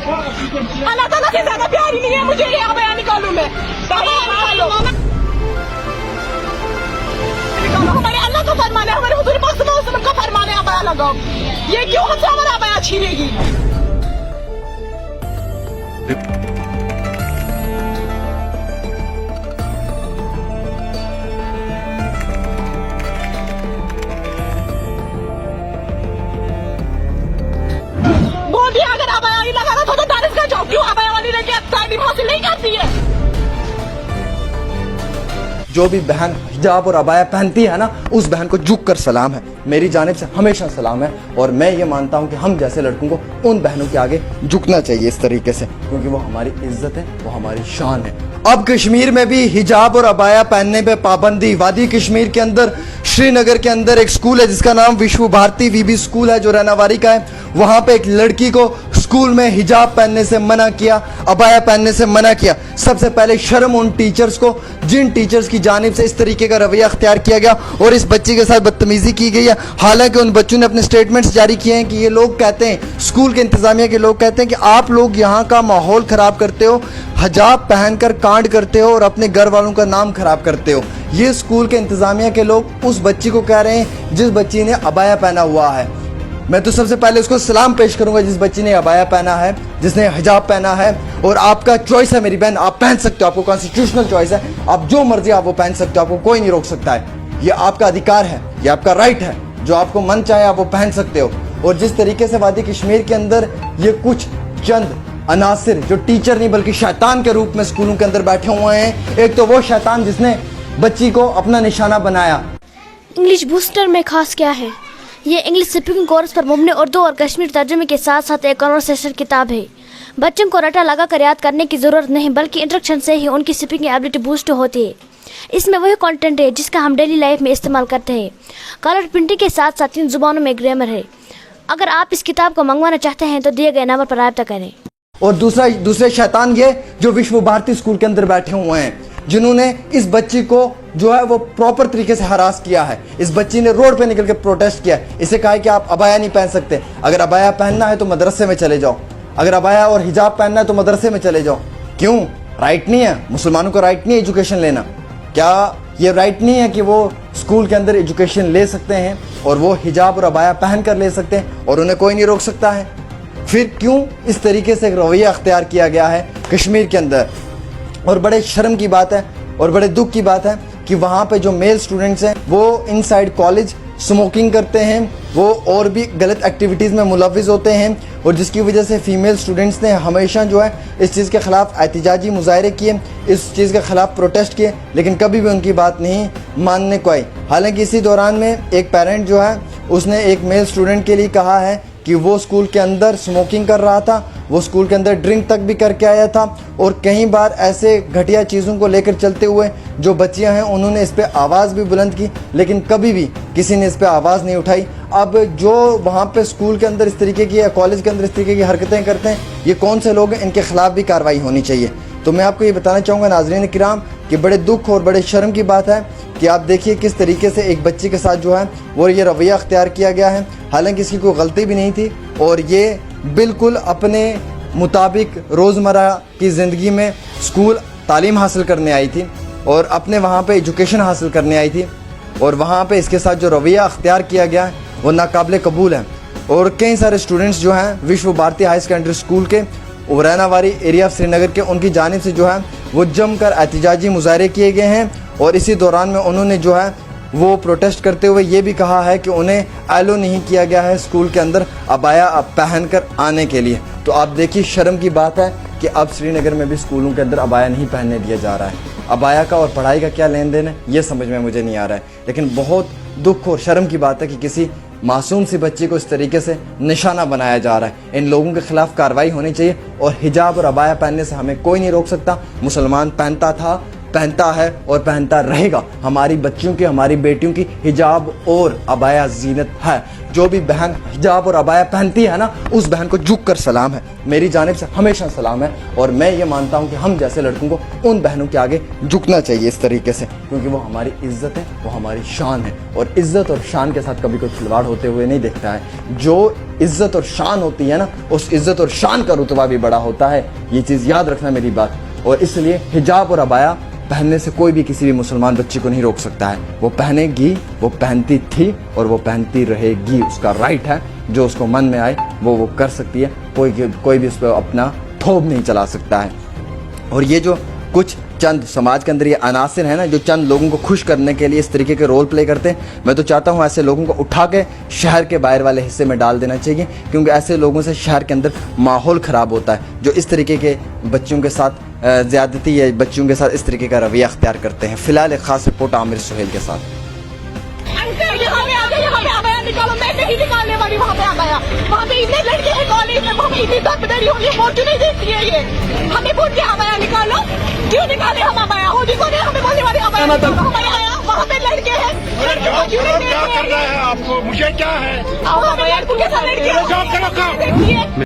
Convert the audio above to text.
अल्लाह ताला से ज्यादा प्यारी नहीं है मुझे ये अबया निकालूं मैं। हमारे अल्लाह का फरमान है, हमारे हुजूर पाक सल्लल्लाहु अलैहि वसल्लम का फरमान है अबया लगाओ। ये क्यों हमसे हमारा अबया छीनेगी? बोल दिया अगर अबया ही लगाना था तो दानिश का जाओ, क्यों अबया वाली लड़की तालीम हासिल नहीं करती है? जो भी बहन हिजाब और अबाया पहनती है ना, उस बहन को झुक कर सलाम है, मेरी जानिब से हमेशा सलाम है। और मैं ये मानता हूँ कि हम जैसे लड़कों को उन बहनों के आगे झुकना चाहिए इस तरीके से, क्योंकि वो हमारी इज्जत है, वो हमारी शान है। अब कश्मीर में भी हिजाब और अबाया पहनने पे पाबंदी। वादी कश्मीर के अंदर श्रीनगर के अंदर एक स्कूल है जिसका नाम विश्व भारती वीबी स्कूल है, जो रहनावारी का है। वहां पे एक लड़की को स्कूल में हिजाब पहनने से मना किया, अबाया पहनने से मना किया। सबसे पहले शर्म उन टीचर्स को, जिन टीचर्स की जानिब से इस तरीके का रवैया अख्तियार किया गया और इस बच्ची के साथ बदतमीजी की गई है। हालांकि उन बच्चों ने अपने स्टेटमेंट्स जारी किए हैं कि ये लोग कहते हैं, स्कूल के इंतजामिया के लोग कहते हैं कि आप लोग यहाँ का माहौल खराब करते हो, हिजाब पहनकर कांड करते हो और अपने घर वालों का नाम खराब करते हो। ये स्कूल के इंतजामिया के लोग उस बच्ची को कह रहे हैं जिस बच्ची ने अबाया पहना हुआ है। मैं तो सबसे पहले उसको सलाम पेश करूंगा जिस बच्ची ने अबाया पहना है, जिसने हिजाब पहना है। और आपका चॉइस है मेरी बहन, आप पहन सकते हो, आपको कॉन्स्टिट्यूशनल चॉइस है, आप जो मर्जी आप वो पहन सकते हो, आपको कोई नहीं रोक सकता है। ये आपका अधिकार है, ये आपका राइट है, जो आपको मन चाहे आप वो पहन सकते हो। और जिस तरीके से वादी कश्मीर के अंदर ये कुछ चंद अनासिर जो टीचर नहीं बल्कि शैतान के रूप में स्कूलों के अंदर बैठे हुए हैं। एक तो वो शैतान जिसने बच्ची को अपना निशाना बनाया। इंग्लिश बूस्टर में खास क्या है? ये इंग्लिश स्पीकिंग कोर्स पर मुबनी उर्दू और कश्मीर तर्जुमे के साथ साथ एक कन्वर्सेशन किताब है। बच्चों को रटा लगा कर याद करने की ज़रूरत नहीं, बल्कि इंस्ट्रक्शन से ही उनकी स्पीकिंग एबिलिटी बूस्ट होती है। इसमें वही कंटेंट है जिसका हम डेली लाइफ में इस्तेमाल करते हैं। कलर प्रिंटिंग के साथ साथ 3 जुबानों में ग्रामर है। अगर आप इस किताब को मंगवाना चाहते हैं तो दिए गए नंबर पर राब्ता करें। और दूसरे शैतान ये जो विश्व भारती स्कूल के अंदर बैठे हुए हैं, जिन्होंने इस बच्ची को जो है वो प्रॉपर तरीके से हरास किया है। इस बच्ची ने रोड पे निकल के प्रोटेस्ट किया, इसे कहा है कि आप अबाया नहीं पहन सकते, अगर अबाया पहनना है तो मदरसे में चले जाओ, अगर अबाया और हिजाब पहनना है तो मदरसे में चले जाओ। क्यों? राइट नहीं है? मुसलमानों को राइट नहीं है एजुकेशन लेना? क्या ये राइट नहीं है कि वो स्कूल के अंदर एजुकेशन ले सकते हैं और वो हिजाब और अबाया पहन कर ले सकते हैं और उन्हें कोई नहीं रोक सकता है? फिर क्यों इस तरीके से एक रवैया अख्तियार किया गया है कश्मीर के अंदर? और बड़े शर्म की बात है और बड़े दुख की बात है कि वहाँ पे जो मेल स्टूडेंट्स हैं वो इनसाइड कॉलेज स्मोकिंग करते हैं, वो और भी गलत एक्टिविटीज़ में मुलविस होते हैं, और जिसकी वजह से फ़ीमेल स्टूडेंट्स ने हमेशा जो है इस चीज़ के ख़िलाफ़ एहतिजाजी मुजाहरे किए, इस चीज़ के ख़िलाफ़ प्रोटेस्ट किए, लेकिन कभी भी उनकी बात नहीं मानने को आई। हालांकि इसी दौरान में एक पेरेंट जो है उसने एक मेल स्टूडेंट के लिए कहा है कि वो स्कूल के अंदर स्मोकिंग कर रहा था, वो स्कूल के अंदर ड्रिंक तक भी करके आया था, और कई बार ऐसे घटिया चीज़ों को लेकर चलते हुए जो बच्चियां हैं उन्होंने इस पर आवाज़ भी बुलंद की, लेकिन कभी भी किसी ने इस पर आवाज़ नहीं उठाई। अब जो वहाँ पे स्कूल के अंदर इस तरीके की या कॉलेज के अंदर इस तरीके की हरकतें करते हैं, ये कौन से लोग हैं? इनके खिलाफ भी कार्रवाई होनी चाहिए। तो मैं आपको ये बताना चाहूँगा नाज़रीन किराम कि बड़े दुख और बड़े शर्म की बात है कि आप देखिए किस तरीके से एक बच्ची के साथ जो है वो ये रवैया अख्तियार किया गया है। हालांकि इसकी कोई गलती भी नहीं थी और ये बिल्कुल अपने मुताबिक रोज़मर्रा की ज़िंदगी में स्कूल तालीम हासिल करने आई थी और अपने वहाँ पे एजुकेशन हासिल करने आई थी, और वहाँ पे इसके साथ जो रवैया अख्तियार किया गया है वो नाकाबिले कबूल है। और कई सारे स्टूडेंट्स जो हैं विश्व भारती हाई सेकेंडरी स्कूल के और रहनावारी एरिया ऑफ श्रीनगर के, उनकी जानिब से जो है वो जमकर एहतिजाजी मुजाहरे किए गए हैं, और इसी दौरान में उन्होंने जो है वो प्रोटेस्ट करते हुए ये भी कहा है कि उन्हें एलो नहीं किया गया है स्कूल के अंदर अबाया पहन कर आने के लिए। तो आप देखिए शर्म की बात है कि अब श्रीनगर में भी स्कूलों के अंदर अबाया नहीं पहनने दिया जा रहा है। अबाया का और पढ़ाई का क्या लेन देन है ये समझ में मुझे नहीं आ रहा है, लेकिन बहुत दुख और शर्म की बात है कि किसी मासूम सी बच्ची को इस तरीके से निशाना बनाया जा रहा है। इन लोगों के खिलाफ कार्रवाई होनी चाहिए, और हिजाब और अबाया पहनने से हमें कोई नहीं रोक सकता। मुसलमान पहनता था, पहनता है और पहनता रहेगा। हमारी बच्चियों की, हमारी बेटियों की हिजाब और अबाया जीनत है। जो भी बहन हिजाब और अबाया पहनती है ना, उस बहन को झुक कर सलाम है, मेरी जानिब से हमेशा सलाम है। और मैं ये मानता हूँ कि हम जैसे लड़कों को उन बहनों के आगे झुकना चाहिए इस तरीके से, क्योंकि वो हमारी इज्जत है, वो हमारी शान है। और इज्जत और शान के साथ कभी कोई खिलवाड़ होते हुए नहीं देखता है। जो इज्जत और शान होती है ना, उस इज्जत और शान का रुतबा भी बड़ा होता है। ये चीज़ याद रखना मेरी बात। और इसलिए हिजाब और अबाया पहनने से कोई भी किसी भी मुसलमान बच्ची को नहीं रोक सकता है। वो पहनेगी, वो पहनती थी और वो पहनती रहेगी। उसका राइट है, जो उसको मन में आए वो कर सकती है। कोई भी उस पर अपना थोप नहीं चला सकता है। और ये जो कुछ चंद समाज के अंदर ये अनासिर है ना, जो चंद लोगों को खुश करने के लिए इस तरीके के रोल प्ले करते हैं, मैं तो चाहता हूँ ऐसे लोगों को उठा के शहर के बाहर वाले हिस्से में डाल देना चाहिए, क्योंकि ऐसे लोगों से शहर के अंदर माहौल ख़राब होता है, जो इस तरीके के बच्चों के साथ ज़्यादती या बच्चों के साथ इस तरीके का रवैया अख्तियार करते हैं। फिलहाल एक खास रिपोर्ट आमिर सुहेल के साथ। निकालो, मैं नहीं निकालने वाली। वहाँ पे आ गया, वहाँ पे इतने लड़के हैं कॉलेज में, वहाँ पे इतनी दर्दरी होगी, वोट नहीं देती है ये। हमें बोल के आया निकालो, क्यों निकाले हम आया? हो जी को हमें बोलने वाले आया, वहाँ पे लड़के हैं, क्या कर रहा है आपको? मुझे क्या है? लड़के